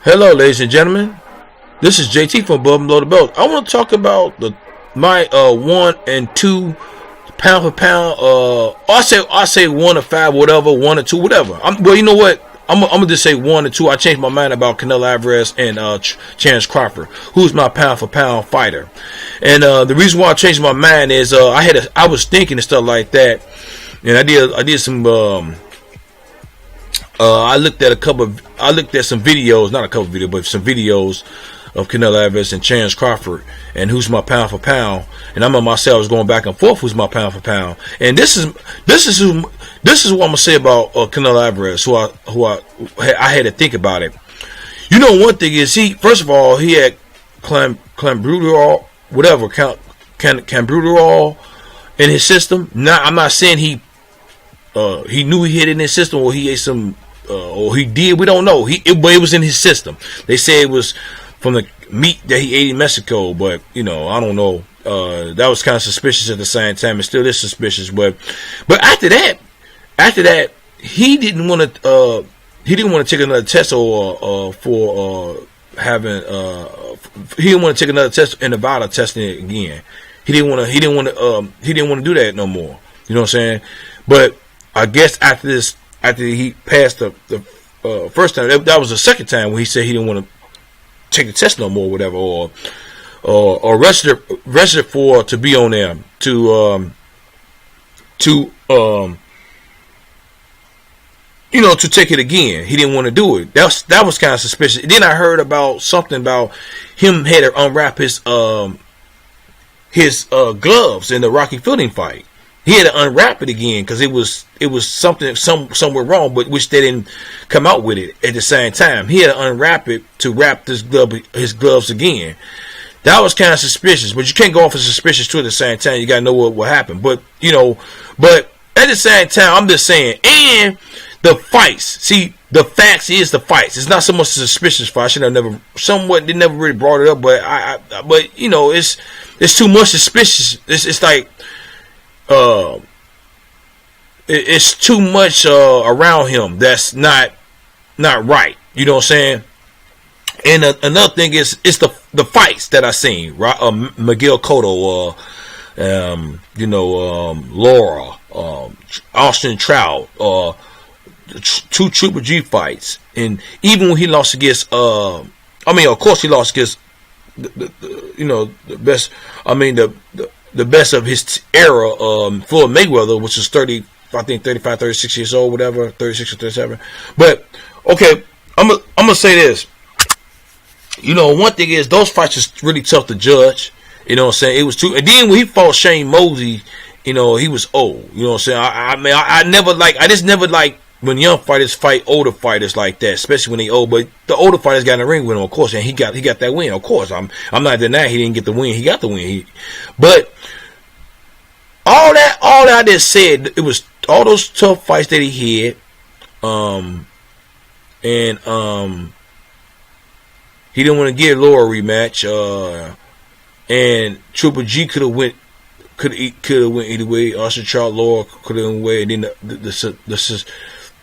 Hello, ladies and gentlemen. This is JT from Above and Below the Belt. I want to talk about my 1 and 2 pound for pound. I say 1 to 5, whatever, 1 or 2, whatever. Well, you know what? I'm gonna just say 1 and 2. I changed my mind about Canelo Alvarez and Chance Crawford, who's my pound for pound fighter. And the reason why I changed my mind is I was thinking and stuff like that, and I did some. I looked at some videos, not a couple of videos, but some videos of Canelo Alvarez and Chance Crawford, and who's my pound for pound. And I'm on myself going back and forth, who's my pound for pound. And this is what I'm gonna say about Canelo Alvarez, who I had to think about it. You know, one thing is first of all he had clenbuterol, whatever, clenbuterol in his system. Now I'm not saying he knew he had it in his system, or he ate some, or he did. We don't know. But it was in his system. They say it was from the meat that he ate in Mexico, but I don't know. That was kind of suspicious at the same time. It still is suspicious, but after that, he didn't want to take another test he didn't want to take another test in Nevada, testing it again. He didn't want to do that no more. You know what I'm saying? But I guess after he passed the first time, that was the second time when he said he didn't want to take the test no more, whatever, or register for to be on there to take it again. He didn't want to do it. That was kind of suspicious. Then I heard about something about him had to unwrap his gloves in the Rocky Fielding fight. He had to unwrap it again because it was something somewhere wrong, but which they didn't come out with it at the same time. He had to unwrap it to wrap his gloves again. That was kind of suspicious, but you can't go off of suspicious too at the same time. You gotta know what happened. But at the same time, I'm just saying, and the fights. See, the facts is the fights. It's not so much a suspicious fight. I should have never. They never really brought it up, but it's too much suspicious. It's like. It's too much around him that's not right. You know what I'm saying? And another thing is it's the fights that I seen. Right? Miguel Cotto, Laura, Austin Trout, 2 Triple G fights, and even when he lost against, of course he lost against the best. The best of his era, Floyd Mayweather, which is 35, 36 years old, whatever, 36 or 37. But okay, I'm gonna say this. One thing is those fights is really tough to judge. You know what I'm saying? It was too. And then when he fought Shane Mosley, he was old. You know what I'm saying? I just never like when young fighters fight older fighters like that, especially when they old. But the older fighters got in the ring with him, of course, and he got that win. Of course, I'm not denying he didn't get the win. He got the win. But all that I just said, it was all those tough fights that he had, and he didn't want to get Laura a rematch, and Triple G could have went either way. Austin Trout, Laura could have went away, and then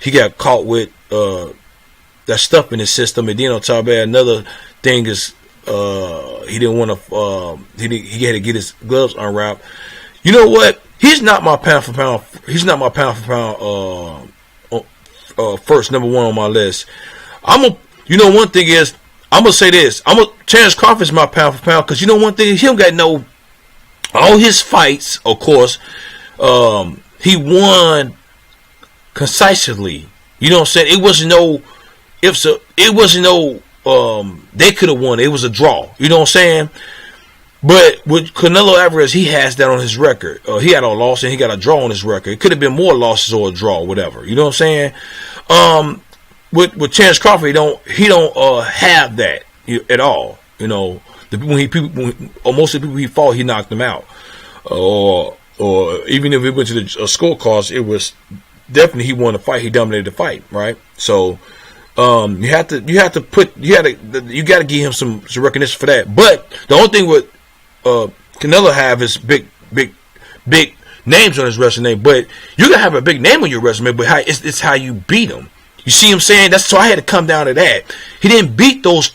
he got caught with that stuff in his system, and then on top of that, another thing is he didn't want to. He had to get his gloves unwrapped. You know what? He's not my pound for pound. He's not my pound for pound first, number one on my list. One thing is I'm gonna say this. Chance Crawford is my pound for pound because one thing he don't got no. All his fights, of course, he won concisely. You know what I'm saying? It wasn't no ifs. It wasn't no. They could have won. It was a draw. You know what I'm saying? But with Canelo Alvarez, he has that on his record. He had a loss and he got a draw on his record. It could have been more losses or a draw, whatever. You know what I'm saying? With Chance Crawford, he don't have that at all. When most of the people he fought, he knocked them out. Or even if it went to the scorecards, it was definitely he won the fight. He dominated the fight, right? So you got to give him some recognition for that. But the only thing with Canelo have is big names on his resume. But you can have a big name on your resume, but it's how you beat him. You see what I'm saying? That's so I had to come down to that. He didn't beat those.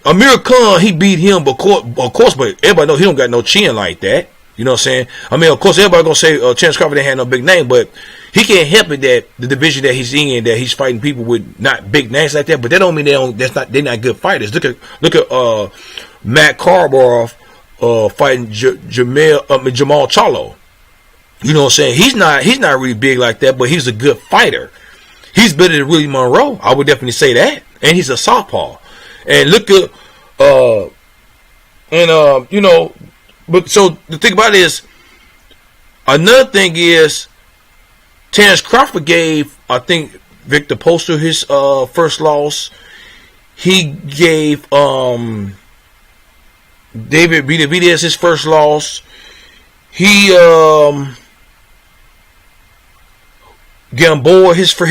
Amir Khan, he beat him, but of course, but everybody know he don't got no chin like that. You know what I'm saying? I mean, of course, everybody gonna say Terence Crawford didn't have no big name, but he can't help it that the division that he's in, that he's fighting people with not big names like that. But that don't mean they're not good fighters. Look at Matt Karbarov fighting Jamal Charlo. You know what I'm saying? He's not really big like that, but he's a good fighter. He's better than Willie Monroe. I would definitely say that, and he's a southpaw. And look at you know. But so the thing about it is, another thing is, Terence Crawford gave, I think, Victor Poster his first loss. He gave David Benavidez his first loss. He he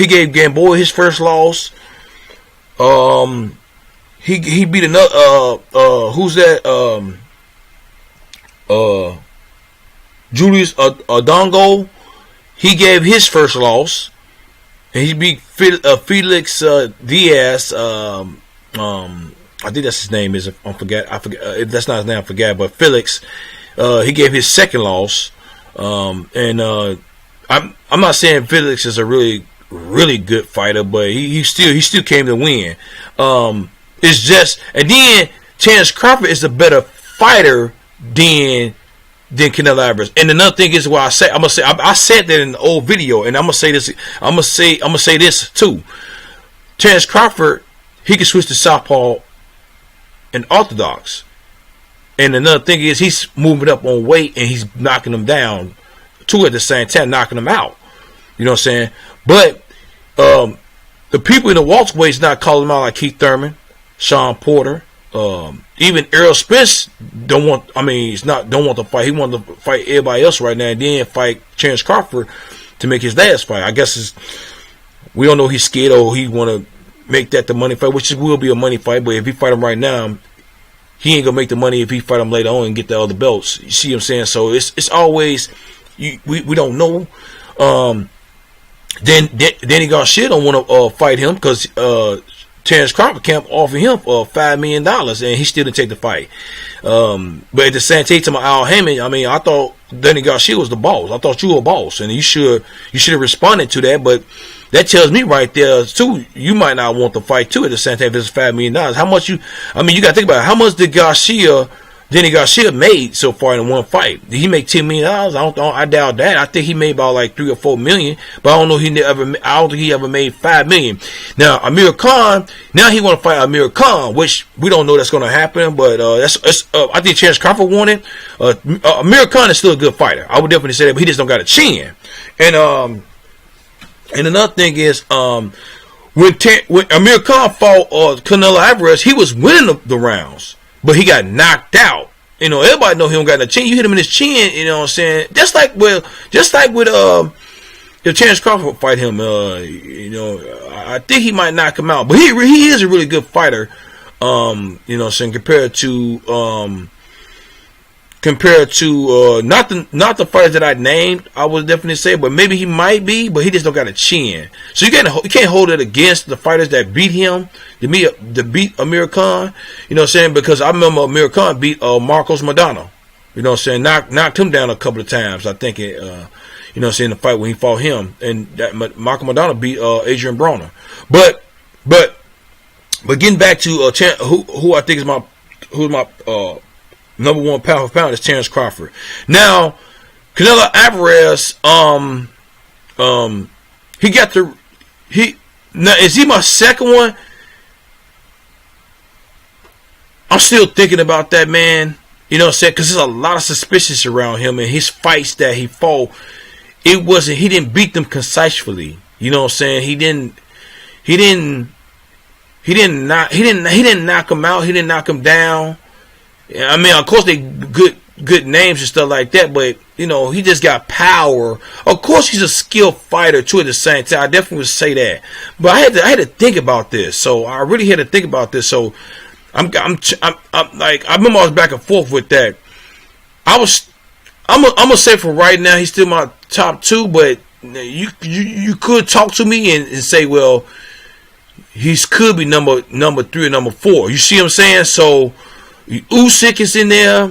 gave Gamboa his first loss. He beat another who's that? Julius Odongo, he gave his first loss, and he beat Felix Diaz. I think that's his name. I forget. If that's not his name, I forget. But Felix, he gave his second loss. I'm not saying Felix is a really good fighter, but he still came to win. It's just, and then Terence Crawford is a better fighter than Canelo Alvarez. And another thing is why I said that in the old video, and I'm gonna say this too. Terence Crawford, he can switch to southpaw and orthodox. And another thing is he's moving up on weight and he's knocking them down too at the same time, knocking them out. You know what I'm saying? But the people in the welterweights not calling him out like Keith Thurman, Sean Porter. Even Errol Spence don't want to fight. He wanted to fight everybody else right now and then fight Terence Crawford to make his last fight. I guess we don't know he's scared or he want to make that the money fight, which will be a money fight. But if he fight him right now, he ain't gonna make the money if he fight him later on and get the other belts. You see what I'm saying? So it's always we don't know. Then Danny Garcia don't want to fight him because Terence Crawford can't offer him $5 million, and he still didn't take the fight. But at the same time, to Al Hammond, I mean, I thought Danny Garcia was the boss. I thought you were a boss, and you should have responded to that. But that tells me right there too, you might not want to fight too. At the same time, if it's $5 million, how much you got to think about it. How much did Danny Garcia made so far in one fight? Did he make $10 million? I doubt that. I think he made about like $3 or $4 million, but I don't know. I don't think he ever made $5 million. Now Amir Khan, now he want to fight Amir Khan, which we don't know that's going to happen. But I think Terence Crawford wanted. Amir Khan is still a good fighter. I would definitely say that, but he just don't got a chin. And another thing is when Amir Khan fought Canelo Alvarez, he was winning the rounds, but he got knocked out. You know, everybody know he don't got no chin. You hit him in his chin, you know what I'm saying? Just like with if Terence Crawford fight him, you know, I think he might knock him out. But he is a really good fighter, you know what I'm saying, compared to not the fighters that I named, I would definitely say, but maybe he might be, but he just don't got a chin. So you can't hold it against the fighters that beat him, to beat Amir Khan, you know what I'm saying? Because I remember Amir Khan beat Marcos Maidana, you know what I'm saying? Knocked him down a couple of times, I think you know what I'm saying, the fight when he fought him, and that Marcos Maidana beat Adrian Broner. But getting back to who I think is my number one pound for pound is Terence Crawford. Now, Canelo Alvarez, now is he my second one? I'm still thinking about that, man. You know what I'm saying? Because there's a lot of suspicions around him, and his fights that he fought, he didn't beat them concisely. You know what I'm saying? He didn't knock him out. He didn't knock him down. I mean, of course they good names and stuff like that, but you know, he just got power. Of course, he's a skilled fighter too. At the same time, I definitely would say that. But I had to think about this. So I really had to think about this. So I'm like, I remember I was back and forth with that. I'm gonna say for right now, he's still my top two, but you could talk to me and say, well, he could be number 3 or number 4. You see what I'm saying? So Usyk is in there,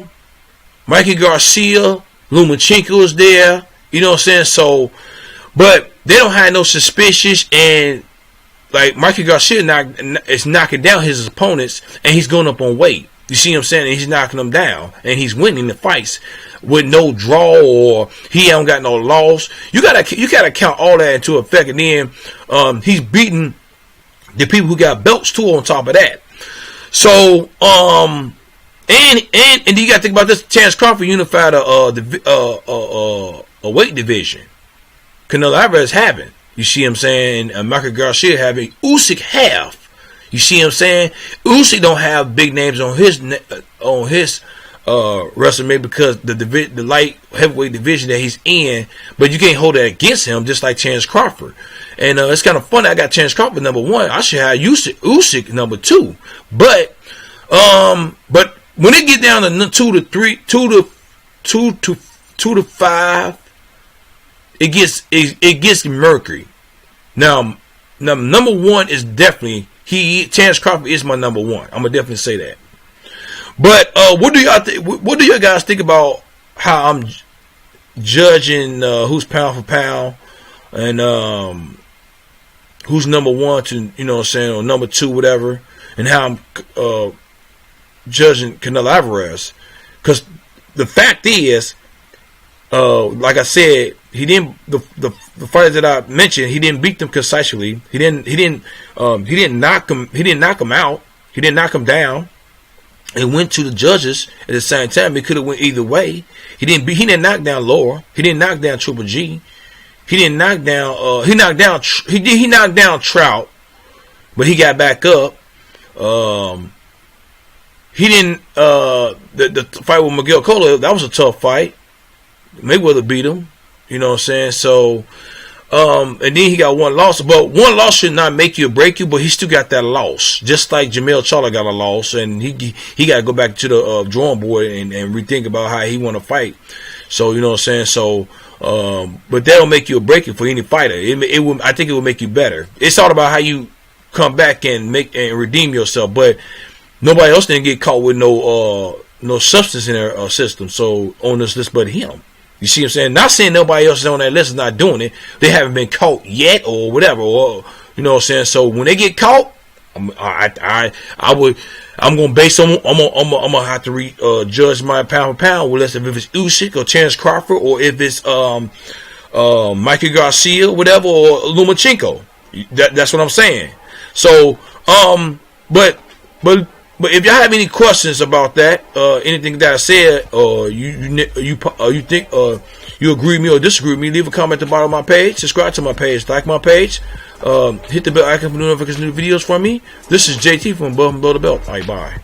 Mikey Garcia, Lomachenko is there. You know what I'm saying? So, but they don't have no suspicions, and like Mikey Garcia is knocking down his opponents, and he's going up on weight. You see what I'm saying? And he's knocking them down, and he's winning the fights with no draw, or he haven't got no loss. You gotta count all that into effect, and then he's beating the people who got belts too on top of that. So and you got to think about this. Terence Crawford unified a weight division. Canelo Alvarez having. You see what I'm saying? And Michael Garcia having. Usyk have. You see what I'm saying? Usyk don't have big names on his resume because the light heavyweight division that he's in, but you can't hold that against him, just like Terence Crawford. And it's kind of funny. I got Terence Crawford number 1. I should have Usyk number 2. But when it get down to 2 to 3, 2 to 5, it gets murky. Now number 1 is definitely Terence Crawford is my number 1. I'm gonna definitely say that. But what do y'all think? What do you guys think about how I'm judging who's pound for pound and who's number 1 to, you know what I'm saying, or number 2, whatever, and how I'm judging Canelo Alvarez? Because the fact is, like I said, he didn't the fighters that I mentioned, he didn't beat them concisely. He didn't knock him out. He didn't knock him down. It went to the judges at the same time. It could have went either way. He didn't knock down Laura. He didn't knock down Triple G. He didn't knock down. He knocked down Trout, but he got back up. He didn't. The fight with Miguel Cotto, that was a tough fight. Mayweather beat him. You know what I'm saying? So, and then he got 1 loss. But 1 loss should not make you or break you, but he still got that loss. Just like Jamel Charlo got a loss, and he got to go back to the drawing board and rethink about how he want to fight. So, you know what I'm saying? So, but that'll make you or break you for any fighter. I think it will make you better. It's all about how you come back and redeem yourself. But nobody else didn't get caught with no substance in their system. So on this list, but him. You see what I'm saying? Not saying nobody else is on that list is not doing it. They haven't been caught yet or whatever. Or, you know what I'm saying? So when they get caught, I'm gonna base on. I'm gonna have to judge my pound for pound. Well, if it's Usyk or Terence Crawford, or if it's Mikey Garcia, whatever, or Lomachenko. That's what I'm saying. So but if y'all have any questions about that, anything that I said, or you think you agree with me or disagree with me, leave a comment at the bottom of my page. Subscribe to my page, like my page, hit the bell icon for new notifications, new videos from me. This is JT from Above and Below the Belt. All right, bye.